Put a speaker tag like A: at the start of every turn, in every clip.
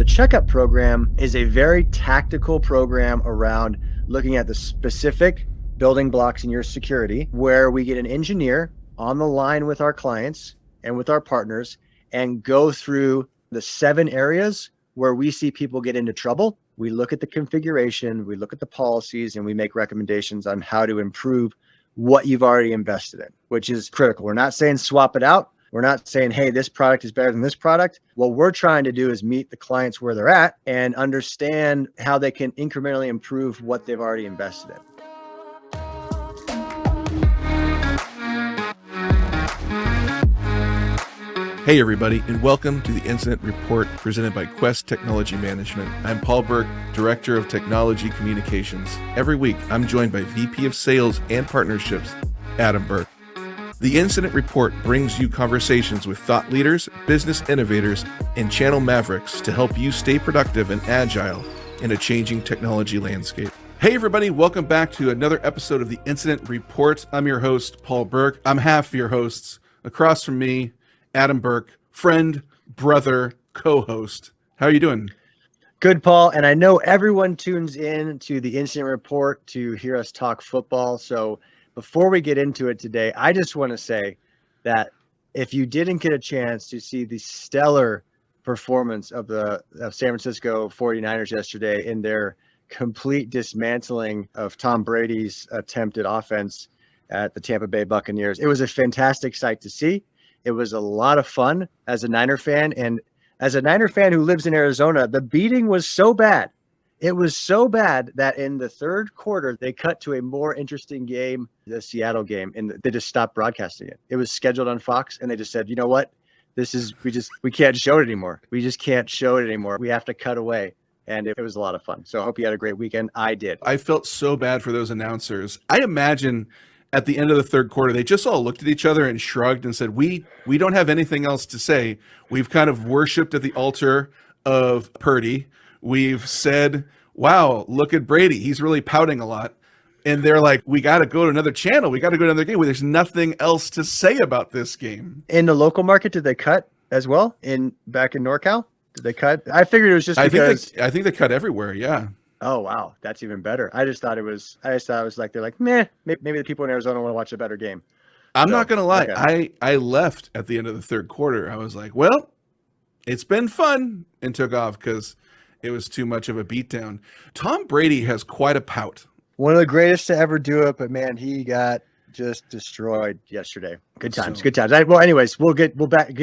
A: The Checkup program is a very tactical program around looking at the specific building blocks in your security, where we get an engineer on the line with our clients and with our partners and go through the 7 areas where we see people get into trouble. We look at the configuration, we look at the policies, and we make recommendations on how to improve what you've already invested in, which is critical. We're not saying swap it out. We're not saying, hey, this product is better than this product. What we're trying to do is meet the clients where they're at and understand how they can incrementally improve what they've already invested in.
B: Hey everybody, and welcome to the Incident Report presented by Quest Technology Management. I'm Paul Burke, Director of Technology Communications. Every week, I'm joined by VP of Sales and Partnerships, Adam Burke. The Incident Report brings you conversations with thought leaders, business innovators, and channel mavericks to help you stay productive and agile in a changing technology landscape. Hey everybody, welcome back to another episode of the Incident Report. I'm your host, Paul Burke. I'm half your hosts. Across from me, Adam Burke, friend, brother, co-host. How are you doing?
A: Good, Paul. And I know everyone tunes in to the Incident Report to hear us talk football. So before we get into it today, I just want to say that if you didn't get a chance to see the stellar performance of the San Francisco 49ers yesterday in their complete dismantling of Tom Brady's attempted offense at the Tampa Bay Buccaneers, it was a fantastic sight to see. It was a lot of fun as a Niner fan. And as a Niner fan who lives in Arizona, the beating was so bad. It was so bad that in the third quarter, they cut to a more interesting game, the Seattle game, and they just stopped broadcasting it. It was scheduled on Fox, and they just said, you know what? We can't show it anymore. We just can't show it anymore. We have to cut away. And it was a lot of fun. So I hope you had a great weekend. I did.
B: I felt so bad for those announcers. I imagine at the end of the third quarter, they just all looked at each other and shrugged and said, we don't have anything else to say. We've kind of worshipped at the altar of Purdy. We've said, wow, look at Brady. He's really pouting a lot. And they're like, we got to go to another channel. We got to go to another game where there's nothing else to say about this game.
A: In the local market, did they cut as well? Back in NorCal? Did they cut? I figured it was just because.
B: I think they cut everywhere, yeah.
A: Oh, wow. That's even better. I just thought it was like, they're like, meh, maybe the people in Arizona want to watch a better game.
B: I'm not going to lie.
A: Okay.
B: I left at the end of the third quarter. I was like, well, it's been fun, and took off because it was too much of a beatdown. Tom Brady has quite a pout.
A: One of the greatest to ever do it, but man, he got just destroyed yesterday. Good times. Well, anyways, we'll get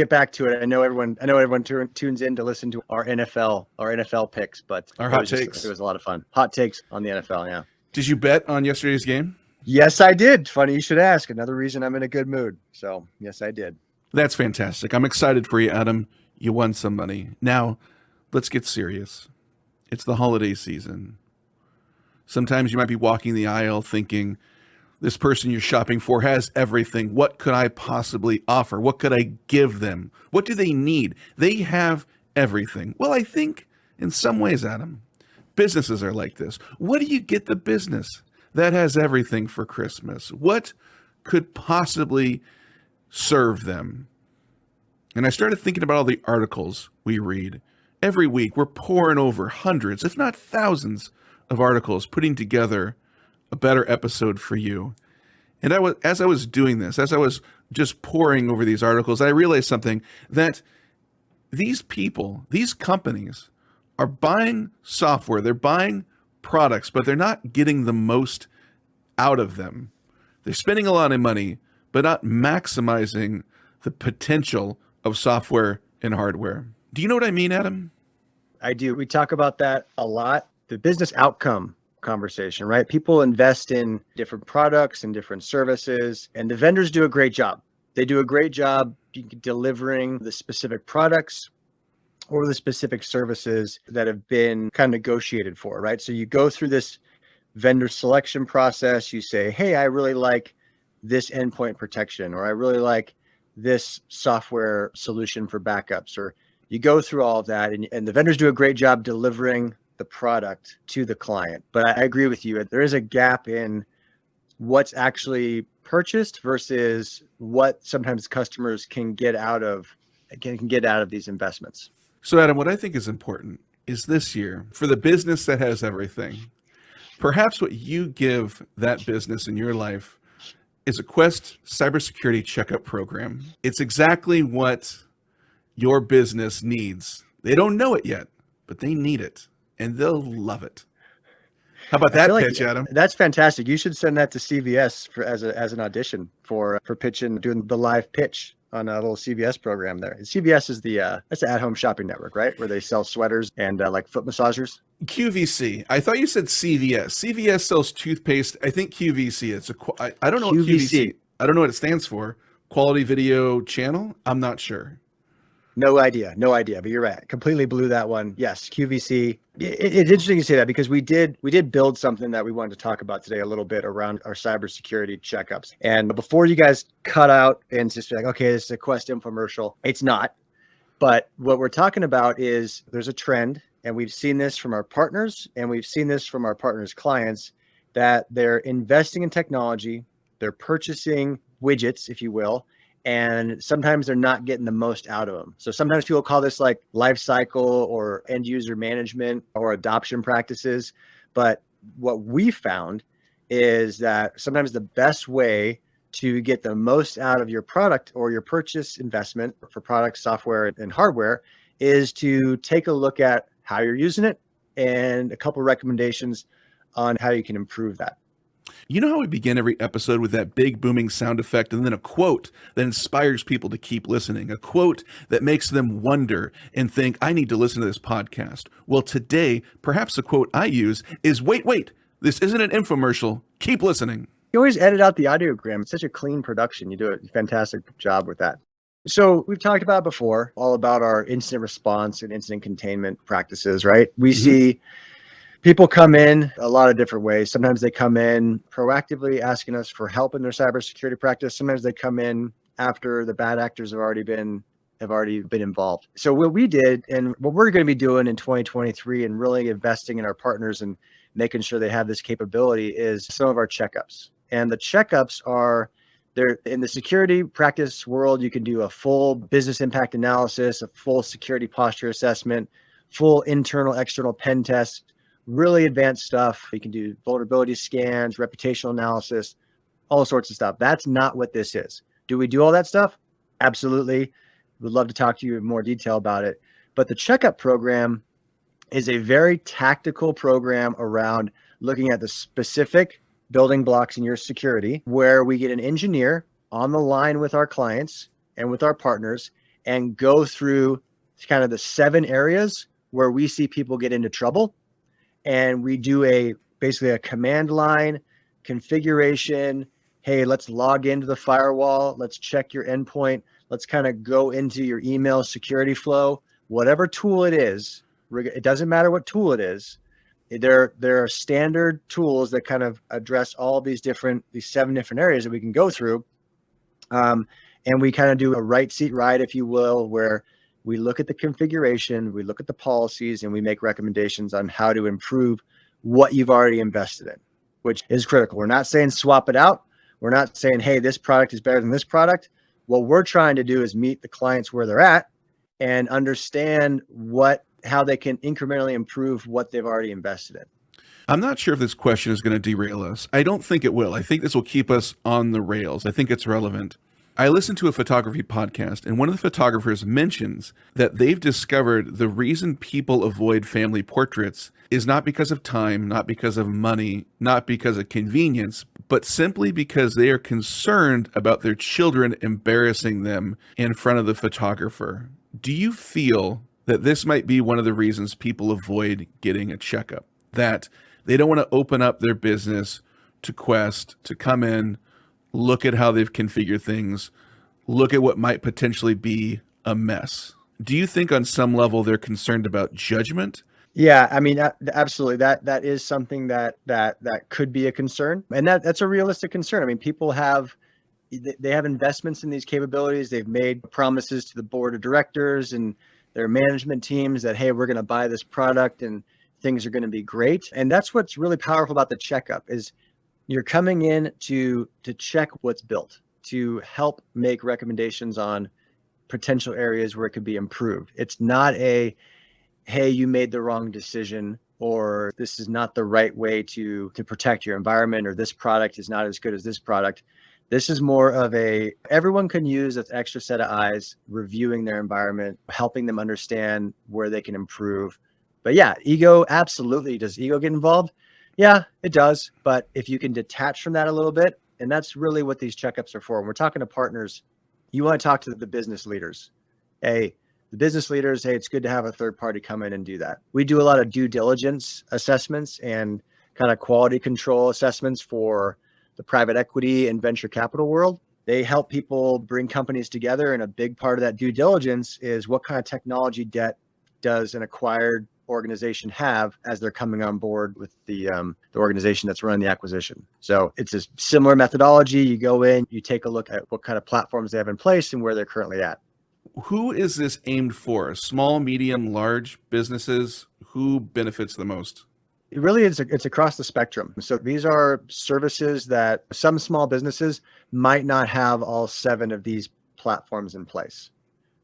A: back to it. I know everyone tunes in to listen to our NFL picks, but
B: our hot takes.
A: It was a lot of fun. Hot takes on the NFL. Yeah.
B: Did you bet on yesterday's game?
A: Yes, I did. Funny you should ask. Another reason I'm in a good mood. So yes, I did.
B: That's fantastic. I'm excited for you, Adam. You won some money. Now, let's get serious. It's the holiday season. Sometimes you might be walking the aisle thinking, this person you're shopping for has everything. What could I possibly offer? What could I give them? What do they need? They have everything. Well, I think in some ways, Adam, businesses are like this. What do you get the business that has everything for Christmas? What could possibly serve them? And I started thinking about all the articles we read. Every week, we're pouring over hundreds, if not thousands, of articles, putting together a better episode for you. And as I was doing this, as I was just poring over these articles, I realized something, that these people, these companies are buying software, they're buying products, but they're not getting the most out of them. They're spending a lot of money, but not maximizing the potential of software and hardware. Do you know what I mean, Adam?
A: I do. We talk about that a lot. The business outcome conversation, right? People invest in different products and different services, and the vendors do a great job. They do a great job delivering the specific products or the specific services that have been kind of negotiated for, right? So you go through this vendor selection process. You say, hey, I really like this endpoint protection, or I really like this software solution for backups, or you go through all of that, and the vendors do a great job delivering the product to the client. But I agree with you. There is a gap in what's actually purchased versus what sometimes customers can get out of these investments.
B: So Adam, what I think is important is this year for the business that has everything. Perhaps what you give that business in your life is a Quest Cybersecurity Checkup program. It's exactly what your business needs. They don't know it yet, but they need it, and they'll love it. How about
A: I feel
B: that
A: like
B: pitch, Adam?
A: that's fantastic. You should send that to CVS as an audition for pitching, doing the live pitch on a little CVS program there. CVS is that's the at-home shopping network, right? Where they sell sweaters and like foot massagers.
B: QVC. I thought you said CVS. CVS sells toothpaste. I think QVC. I don't know what QVC. I don't know what it stands for. Quality Video Channel. I'm not sure.
A: No idea. But you're right. Completely blew that one. Yes, QVC. It's interesting you say that because we did build something that we wanted to talk about today a little bit around our cybersecurity checkups. And before you guys cut out and just be like, okay, this is a Quest infomercial. It's not. But what we're talking about is there's a trend, and we've seen this from our partners, and we've seen this from our partners' clients, that they're investing in technology, they're purchasing widgets, if you will, and sometimes they're not getting the most out of them. So sometimes people call this like life cycle or end user management or adoption practices. But what we found is that sometimes the best way to get the most out of your product or your purchase investment for product, software, and hardware is to take a look at how you're using it and a couple of recommendations on how you can improve that.
B: You know how we begin every episode with that big booming sound effect and then a quote that inspires people to keep listening, a quote that makes them wonder and think, I need to listen to this podcast. Well, today, perhaps the quote I use is, wait, this isn't an infomercial. Keep listening.
A: You always edit out the audiogram. It's such a clean production. You do a fantastic job with that. So we've talked about before all about our incident response and incident containment practices, right? We see people come in a lot of different ways. Sometimes they come in proactively asking us for help in their cybersecurity practice. Sometimes they come in after the bad actors have already been involved. So what we did and what we're going to be doing in 2023 and really investing in our partners and making sure they have this capability is some of our checkups. And the checkups are there in the security practice world. You can do a full business impact analysis, a full security posture assessment, full internal, external pen test, really advanced stuff. You can do vulnerability scans, reputational analysis, all sorts of stuff. That's not what this is. Do we do all that stuff? Absolutely. We'd love to talk to you in more detail about it. But the checkup program is a very tactical program around looking at the specific building blocks in your security, where we get an engineer on the line with our clients and with our partners and go through kind of the 7 areas where we see people get into trouble. And we do basically a command line configuration. Hey, let's log into the firewall. Let's check your endpoint. Let's kind of go into your email security flow, whatever tool it is. It doesn't matter what tool it is. There are standard tools that kind of address all of these 7 different areas that we can go through. And we kind of do a right seat ride, if you will, where we look at the configuration, we look at the policies, and we make recommendations on how to improve what you've already invested in, which is critical. We're not saying swap it out. We're not saying, hey, this product is better than this product. What we're trying to do is meet the clients where they're at and understand how they can incrementally improve what they've already invested in.
B: I'm not sure if this question is going to derail us. I don't think it will. I think this will keep us on the rails. I think it's relevant. I listened to a photography podcast, and one of the photographers mentions that they've discovered the reason people avoid family portraits is not because of time, not because of money, not because of convenience, but simply because they are concerned about their children embarrassing them in front of the photographer. Do you feel that this might be one of the reasons people avoid getting a checkup? That they don't want to open up their business to Quest, to come in, look at how they've configured things, look at what might potentially be a mess. Do you think on some level they're concerned about judgment?
A: Yeah, I mean, absolutely. That is something that could be a concern, and that's a realistic concern. I mean, people have investments in these capabilities. They've made promises to the board of directors and their management teams that, hey, we're going to buy this product and things are going to be great. And that's what's really powerful about the checkup is you're coming in to check what's built, to help make recommendations on potential areas where it could be improved. It's not hey, you made the wrong decision, or this is not the right way to protect your environment, or this product is not as good as this product. This is more of a, everyone can use an extra set of eyes reviewing their environment, helping them understand where they can improve. But yeah, ego, absolutely. Does ego get involved? Yeah, it does. But if you can detach from that a little bit, and that's really what these checkups are for. When we're talking to partners, you want to talk to the business leaders. Hey, the business leaders, hey, it's good to have a third party come in and do that. We do a lot of due diligence assessments and kind of quality control assessments for the private equity and venture capital world. They help people bring companies together. And a big part of that due diligence is what kind of technology debt does an acquired organization have as they're coming on board with the organization that's running the acquisition. So it's a similar methodology. You go in, you take a look at what kind of platforms they have in place and where they're currently at.
B: Who is this aimed for? Small, medium, large businesses? Who benefits the most?
A: It really is, it's across the spectrum. So these are services that some small businesses might not have all 7 of these platforms in place,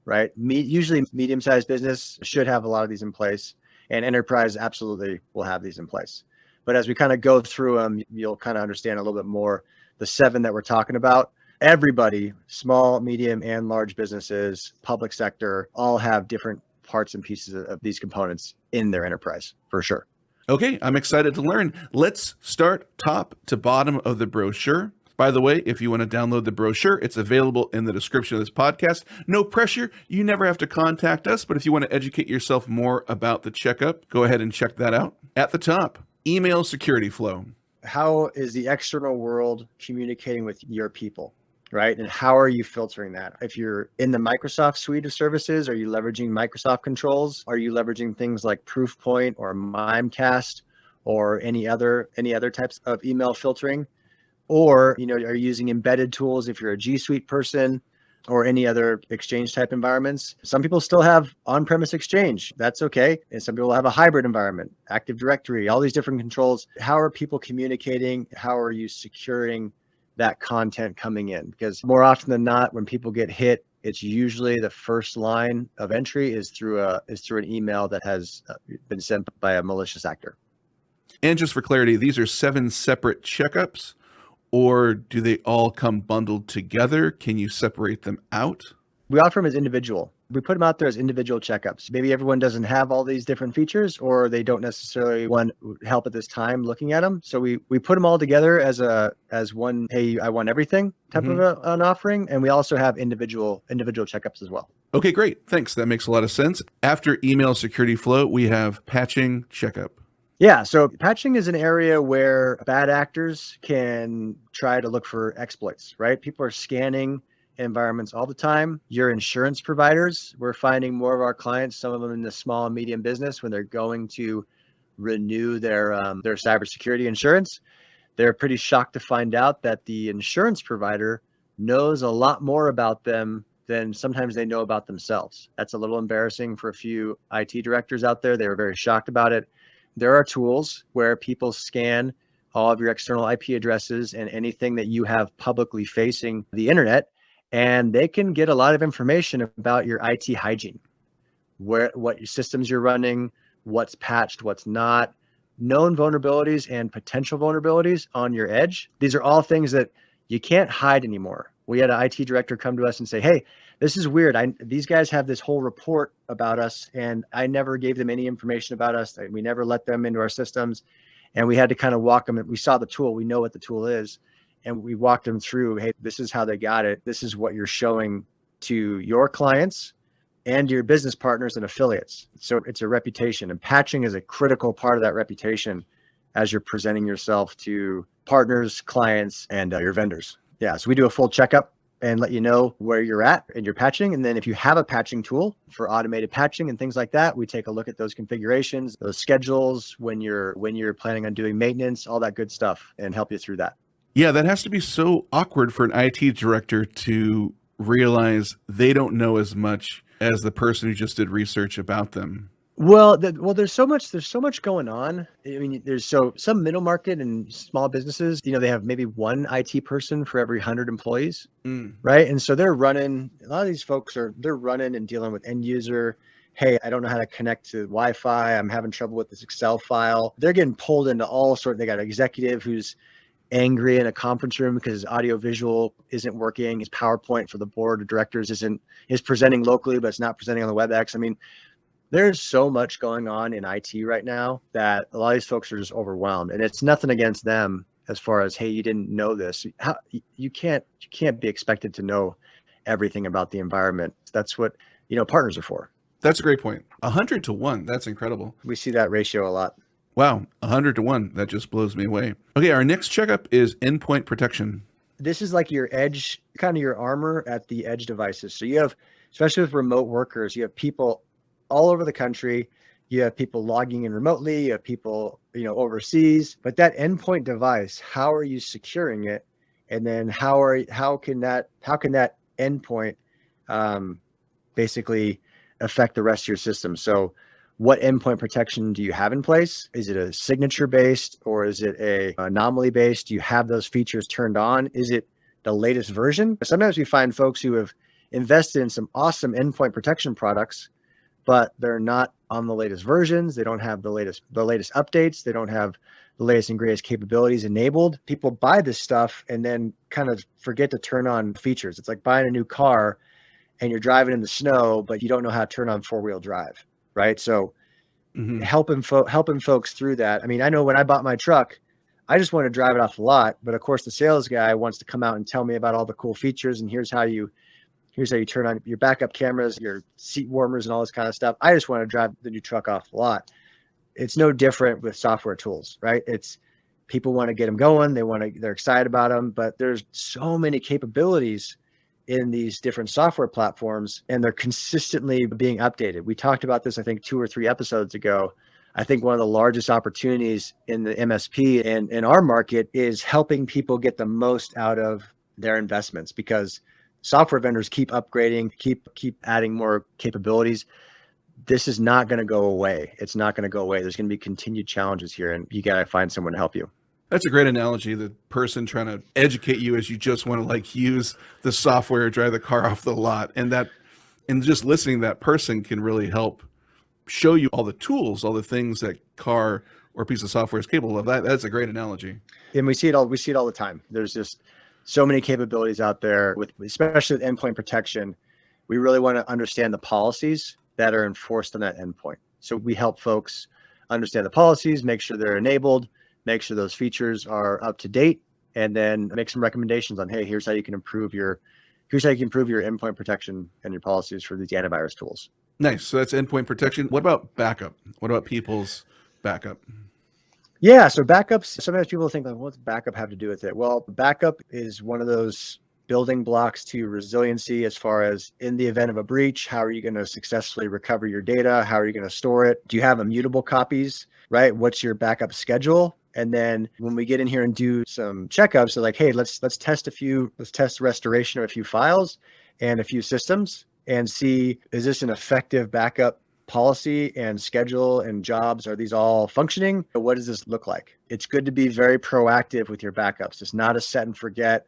A: right? Usually medium-sized business should have a lot of these in place, and enterprise absolutely will have these in place. But as we kind of go through them, you'll kind of understand a little bit more. The 7 that we're talking about, everybody, small, medium, and large businesses, public sector, all have different parts and pieces of these components in their enterprise, for sure.
B: Okay, I'm excited to learn. Let's start top to bottom of the brochure. By the way, if you want to download the brochure, it's available in the description of this podcast. No pressure. You never have to contact us, but if you want to educate yourself more about the checkup, go ahead and check that out. At the top, email security flow.
A: How is the external world communicating with your people, right? And how are you filtering that? If you're in the Microsoft suite of services, are you leveraging Microsoft controls? Are you leveraging things like Proofpoint or Mimecast or any other types of email filtering? Or, are you using embedded tools if you're a G Suite person or any other Exchange type environments? Some people still have on-premise Exchange. That's okay. And some people have a hybrid environment, Active Directory, all these different controls. How are people communicating? How are you securing that content coming in? Because more often than not, when people get hit, it's usually the first line of entry is through an email that has been sent by a malicious actor.
B: And just for clarity, these are 7 separate checkups, or do they all come bundled together? Can you separate them out?
A: We offer them as individual. We put them out there as individual checkups. Maybe everyone doesn't have all these different features, or they don't necessarily want help at this time looking at them. So we put them all together as one, hey, I want everything type of an offering. And we also have individual checkups as well.
B: Okay, great. Thanks. That makes a lot of sense. After email security flow, we have patching checkup.
A: Yeah, so patching is an area where bad actors can try to look for exploits, right? People are scanning environments all the time. Your insurance providers, we're finding more of our clients, some of them in the small and medium business, when they're going to renew their cybersecurity insurance, they're pretty shocked to find out that the insurance provider knows a lot more about them than sometimes they know about themselves. That's a little embarrassing for a few IT directors out there. They were very shocked about it. There are tools where people scan all of your external IP addresses and anything that you have publicly facing the internet, and they can get a lot of information about your IT hygiene, what systems you're running, what's patched, what's not, known vulnerabilities and potential vulnerabilities on your edge. These are all things that you can't hide anymore. We had an IT director come to us and say, hey, this is weird. These guys have this whole report about us, and I never gave them any information about us. We never let them into our systems. And we had to kind of walk them. We saw the tool. We know what the tool is. And we walked them through, hey, this is how they got it. This is what you're showing to your clients and your business partners and affiliates. So it's a reputation, and patching is a critical part of that reputation as you're presenting yourself to partners, clients, and your vendors. Yeah, so we do a full checkup and let you know where you're at in your patching. And then if you have a patching tool for automated patching and things like that, we take a look at those configurations, those schedules, when you're planning on doing maintenance, all that good stuff, and help you through that.
B: Yeah, that has to be so awkward for an IT director to realize they don't know as much as the person who just did research about them.
A: Well, there's so much going on. I mean, there's some middle market and small businesses, they have maybe one IT person for every 100 employees, right? And so they're running, a lot of these folks they're running and dealing with end user. hey, I don't know how to connect to Wi-Fi. I'm having trouble with this Excel file. They're getting pulled into all sorts. They got an executive who's angry in a conference room because his audio visual isn't working. His PowerPoint for the board of directors is presenting locally, but it's not presenting on the WebEx. I mean, there's so much going on in IT right now that a lot of these folks are just overwhelmed, and it's nothing against them as far as, hey, you didn't know this. How, you can't be expected to know everything about the environment. That's what, partners are for.
B: That's a great point. 100 to 1. That's incredible.
A: We see that ratio a lot.
B: Wow. 100 to 1. That just blows me away. Okay. Our next checkup is endpoint protection.
A: This is like your edge, kind of your armor at the edge devices. So you have, especially with remote workers, you have people all over the country. You have people logging in remotely. You have people, overseas. But that endpoint device, how are you securing it? And then how can that endpoint basically affect the rest of your system? So what endpoint protection do you have in place? Is it a signature based or is it a anomaly based? Do you have those features turned on? Is it the latest version? Sometimes we find folks who have invested in some awesome endpoint protection products, but they're not on the latest versions. They don't have the latest updates. They don't have the latest and greatest capabilities enabled. People buy this stuff and then kind of forget to turn on features. It's like buying a new car and you're driving in the snow, but you don't know how to turn on 4-wheel drive, right? So helping folks through that. I mean, I know when I bought my truck, I just wanted to drive it off the lot, but of course the sales guy wants to come out and tell me about all the cool features and here's how you turn on your backup cameras, your seat warmers and all this kind of stuff. I just want to drive the new truck off the lot. It's no different with software tools, right? It's people want to get them going. They're excited about them, but there's so many capabilities in these different software platforms and they're consistently being updated. We talked about this, I think 2 or 3 episodes ago. I think one of the largest opportunities in the MSP and in our market is helping people get the most out of their investments because software vendors keep upgrading, keep adding more capabilities. This is not going to go away. It's not going to go away. There's going to be continued challenges here and you got to find someone to help you.
B: That's a great analogy. The person trying to educate you as you just want to use the software, drive the car off the lot. And just listening to that person can really help show you all the tools, all the things that car or piece of software is capable of. That's a great analogy.
A: And we see it all the time. There's just so many capabilities out there especially with endpoint protection. We really want to understand the policies that are enforced on that endpoint. So we help folks understand the policies, make sure they're enabled, make sure those features are up to date, and then make some recommendations on, hey, here's how you can improve your endpoint protection and your policies for these antivirus tools.
B: Nice. So that's endpoint protection. What about backup? What about people's backup?
A: Yeah. So backups, sometimes people think, what's backup have to do with it? Well, backup is one of those building blocks to resiliency as far as in the event of a breach, how are you going to successfully recover your data? How are you going to store it? Do you have immutable copies, right? What's your backup schedule? And then when we get in here and do some checkups, so hey, let's test restoration of a few files and a few systems and see, is this an effective backup policy and schedule and jobs? Are these all functioning? What does this look like? It's good to be very proactive with your backups. It's not a set and forget.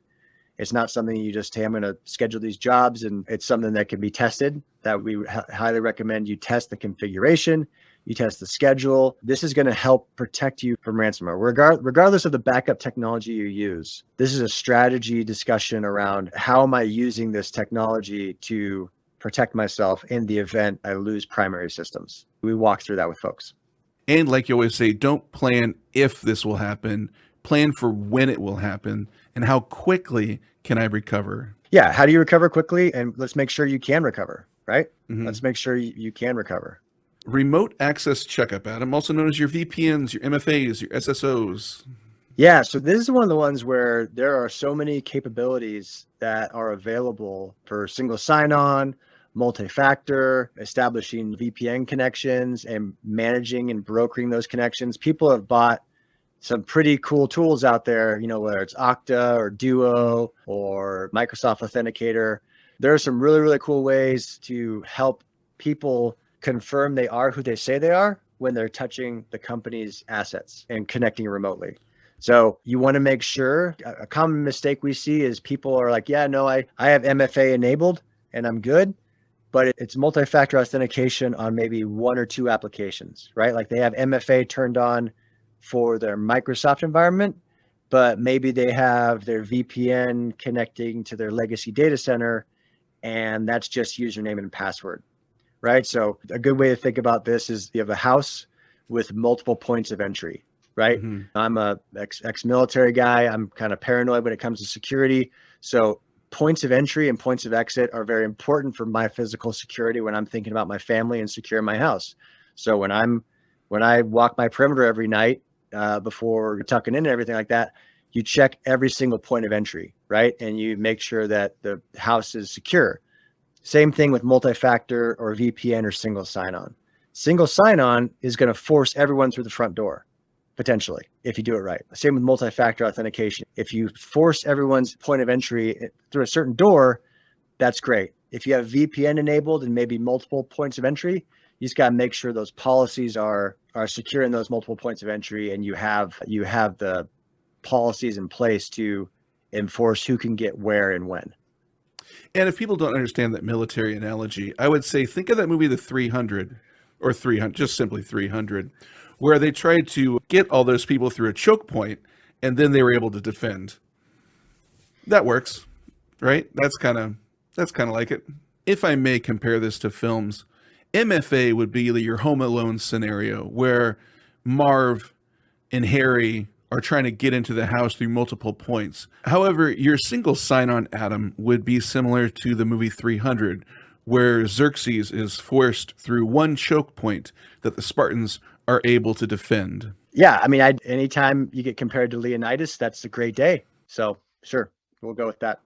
A: It's not something you just, hey, I'm going to schedule these jobs, and it's something that can be tested. That we highly recommend you test the configuration, you test the schedule. This is going to help protect you from ransomware. Regardless of the backup technology you use, this is a strategy discussion around how am I using this technology to protect myself in the event I lose primary systems. We walk through that with folks.
B: And like you always say, don't plan if this will happen, plan for when it will happen and how quickly can I recover?
A: Yeah. How do you recover quickly? And let's make sure you can recover, right? Mm-hmm. Let's make sure you can recover.
B: Remote access checkup, Adam, also known as your VPNs, your MFAs, your SSOs.
A: Yeah. So this is one of the ones where there are so many capabilities that are available for single sign-on, multi-factor, establishing VPN connections and managing and brokering those connections. People have bought some pretty cool tools out there, whether it's Okta or Duo or Microsoft Authenticator. There are some really, really cool ways to help people confirm they are who they say they are when they're touching the company's assets and connecting remotely. So you want to make sure. A common mistake we see is people are like, yeah, no, I have MFA enabled and I'm good. but it's multi-factor authentication on maybe one or two applications, right? Like they have MFA turned on for their Microsoft environment, but maybe they have their VPN connecting to their legacy data center, and that's just username and password, right? So a good way to think about this is you have a house with multiple points of entry, right?
B: Mm-hmm.
A: I'm a ex-military guy. I'm kind of paranoid when it comes to security. So points of entry and points of exit are very important for my physical security when I'm thinking about my family and secure my house. So when I walk my perimeter every night before tucking in and everything like that, you check every single point of entry, right? And you make sure that the house is secure. Same thing with multi-factor or VPN or single sign-on. Single sign-on is going to force everyone through the front door, potentially, if you do it right. Same with multi-factor authentication. If you force everyone's point of entry through a certain door, that's great. If you have VPN enabled and maybe multiple points of entry, you just got to make sure those policies are secure in those multiple points of entry, and you have the policies in place to enforce who can get where and when.
B: And if people don't understand that military analogy, I would say think of that movie, The 300, or 300, just simply 300, where they tried to get all those people through a choke point, and then they were able to defend. That works, right? That's kind of like it. If I may compare this to films, MFA would be your Home Alone scenario where Marv and Harry are trying to get into the house through multiple points. However, your single sign-on, Adam, would be similar to the movie 300, where Xerxes is forced through one choke point that the Spartans are able to defend.
A: Yeah, I mean, anytime you get compared to Leonidas, that's a great day. So sure, we'll go with that.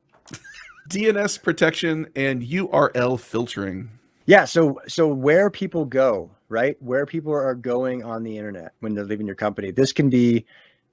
B: DNS protection and URL filtering.
A: Yeah, so where people go, right? Where people are going on the internet when they're leaving your company. This can be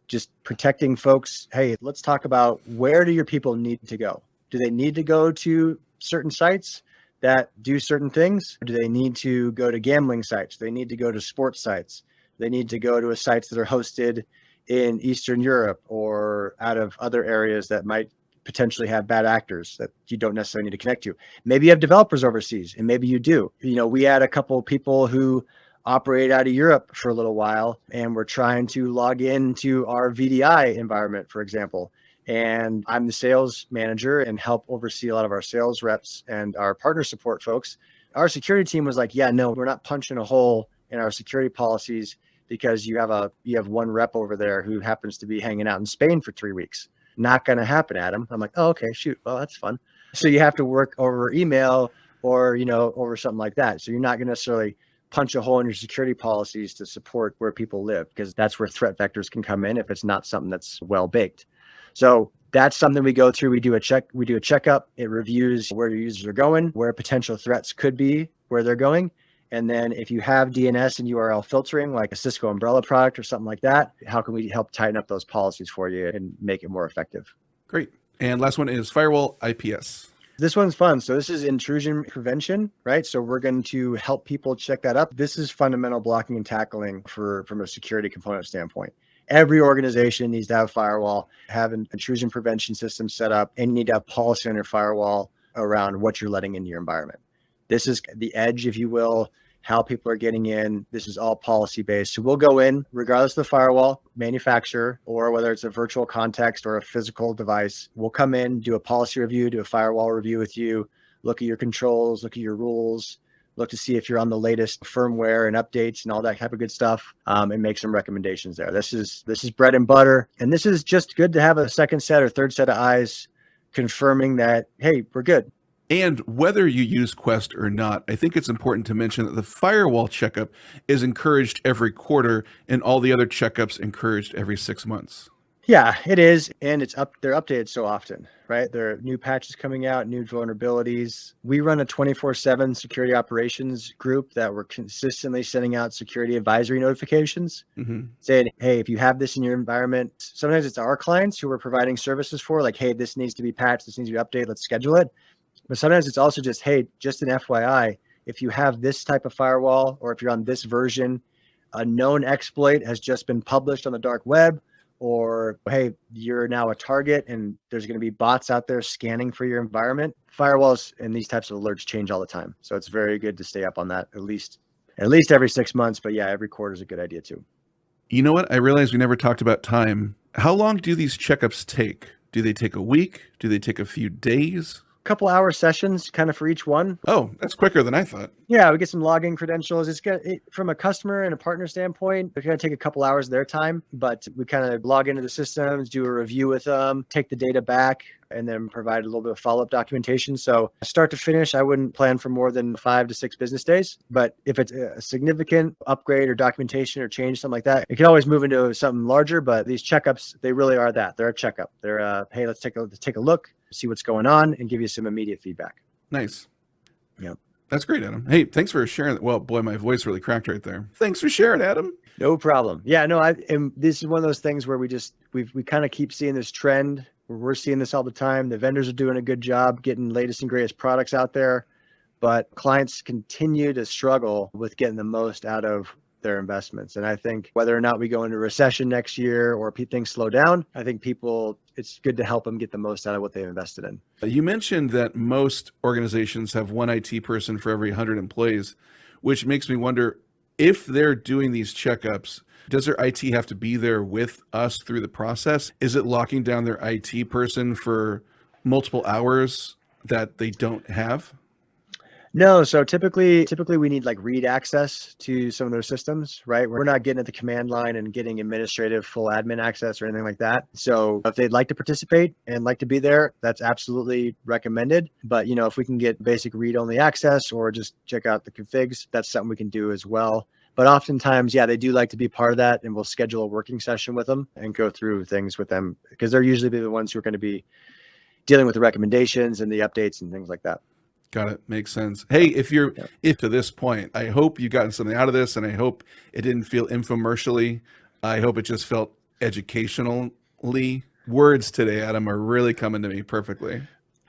A: just protecting folks. Hey, let's talk about, where do your people need to go? Do they need to go to certain sites that do certain things? Or do they need to go to gambling sites? Do they need to go to sports sites? Do they need to go to sites that are hosted in Eastern Europe or out of other areas that might potentially have bad actors that you don't necessarily need to connect to? Maybe you have developers overseas, and maybe you do. We had a couple of people who operate out of Europe for a little while, and we're trying to log into our VDI environment, for example. And I'm the sales manager and help oversee a lot of our sales reps and our partner support folks. Our security team was like, yeah, no, we're not punching a hole in our security policies because you have one rep over there who happens to be hanging out in Spain for 3 weeks. Not going to happen, Adam. I'm like, oh, okay, shoot. Well, that's fun. So you have to work over email or, over something like that. So you're not going to necessarily punch a hole in your security policies to support where people live, because that's where threat vectors can come in if it's not something that's well baked. So that's something we go through. We do a checkup. It reviews where your users are going, where potential threats could be, where they're going. And then if you have DNS and URL filtering, like a Cisco umbrella product or something like that, how can we help tighten up those policies for you and make it more effective?
B: Great. And last one is firewall IPS.
A: This one's fun. So this is intrusion prevention, right? So we're going to help people check that up. This is fundamental blocking and tackling from a security component standpoint. Every organization needs to have a firewall, have an intrusion prevention system set up, and you need to have policy on your firewall around what you're letting into your environment. This is the edge, if you will, how people are getting in. This is all policy based. So we'll go in regardless of the firewall manufacturer, or whether it's a virtual context or a physical device. We'll come in, do a policy review, do a firewall review with you, look at your controls, look at your rules, look to see if you're on the latest firmware and updates and all that type of good stuff, and make some recommendations there. This is bread and butter. And this is just good to have a second set or third set of eyes confirming that, hey, we're good.
B: And whether you use Quest or not, I think it's important to mention that the firewall checkup is encouraged every quarter, and all the other checkups encouraged every 6 months.
A: Yeah, it is. And they're updated so often, right? There are new patches coming out, new vulnerabilities. We run a 24/7 security operations group that we're consistently sending out security advisory notifications, saying, hey, if you have this in your environment, sometimes it's our clients who we're providing services for, like, hey, this needs to be patched, this needs to be updated, let's schedule it. But sometimes it's also just, hey, just an FYI, if you have this type of firewall, or if you're on this version, a known exploit has just been published on the dark web, or, hey, you're now a target and there's going to be bots out there scanning for your environment. Firewalls and these types of alerts change all the time. So it's very good to stay up on that at least every 6 months. But yeah, every quarter is a good idea too.
B: You know what? I realized we never talked about time. How long do these checkups take? Do they take a week? Do they take a few days?
A: Couple hour sessions kind of for each one.
B: Oh, that's quicker than I thought.
A: Yeah, we get some login credentials. It's good from a customer and a partner standpoint. It's going to take a couple hours of their time, but we kind of log into the systems, do a review with them, take the data back, and then provide a little bit of follow-up documentation. So start to finish, I wouldn't plan for more than 5 to 6 business days. But if it's a significant upgrade or documentation or change, something like that, it can always move into something larger. But these checkups, they really are that. They're a checkup. They're hey, let's take a look, see what's going on, and give you some immediate feedback.
B: Nice.
A: Yep.
B: That's great, Adam. Hey, thanks for sharing. Well, boy, my voice really cracked right there. Thanks for sharing, Adam.
A: No problem. Yeah, no, and this is one of those things where we kind of keep seeing this trend. We're seeing this all the time. The vendors are doing a good job getting latest and greatest products out there, but clients continue to struggle with getting the most out of their investments. And I think whether or not we go into recession next year or things slow down, I think it's good to help them get the most out of what they've invested in.
B: You mentioned that most organizations have one IT person for every 100 employees, which makes me wonder if they're doing these checkups, does their IT have to be there with us through the process? Is it locking down their IT person for multiple hours that they don't have?
A: No, so typically we need like read access to some of those systems, right? We're not getting at the command line and getting administrative full admin access or anything like that. So if they'd like to participate and like to be there, that's absolutely recommended. But if we can get basic read-only access or just check out the configs, that's something we can do as well. But oftentimes, yeah, they do like to be part of that, and we'll schedule a working session with them and go through things with them because they're usually the ones who are going to be dealing with the recommendations and the updates and things like that.
B: Got it. Makes sense. Hey, if to this point, I hope you gotten something out of this, and I hope it didn't feel infomercially. I hope it just felt educationally. Words today, Adam, are really coming to me perfectly.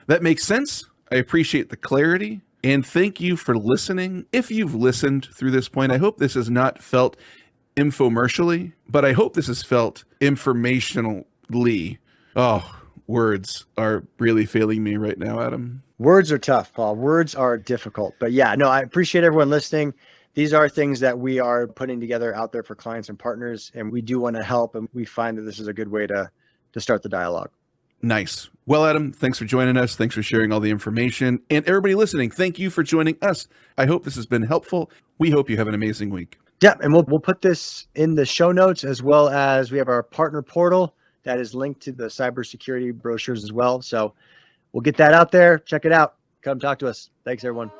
B: That makes sense. I appreciate the clarity, and thank you for listening. If you've listened through this point, I hope this has not felt infomercially, but I hope this has felt informationally. Oh, words are really failing me right now, Adam.
A: Words are tough, Paul. Words are difficult. But yeah, no, I appreciate everyone listening. These are things that we are putting together out there for clients and partners, and we do want to help, and we find that this is a good way to start the dialogue.
B: Nice. Well, Adam, thanks for joining us. Thanks for sharing all the information. And everybody listening, thank you for joining us. I hope this has been helpful. We hope you have an amazing week.
A: Yeah, and we'll put this in the show notes, as well as we have our partner portal that is linked to the cybersecurity brochures as well. So we'll get that out there. Check it out. Come talk to us. Thanks, everyone.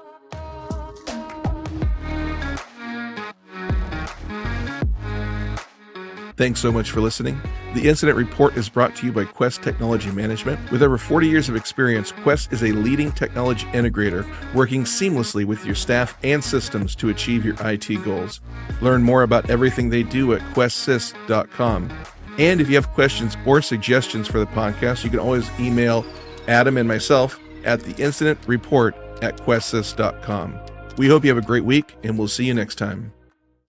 B: Thanks so much for listening. The Incident Report is brought to you by Quest Technology Management. With over 40 years of experience, Quest is a leading technology integrator working seamlessly with your staff and systems to achieve your IT goals. Learn more about everything they do at questsys.com. And if you have questions or suggestions for the podcast, you can always email Adam and myself at theincidentreport@questsys.com. We hope you have a great week, and we'll see you next time.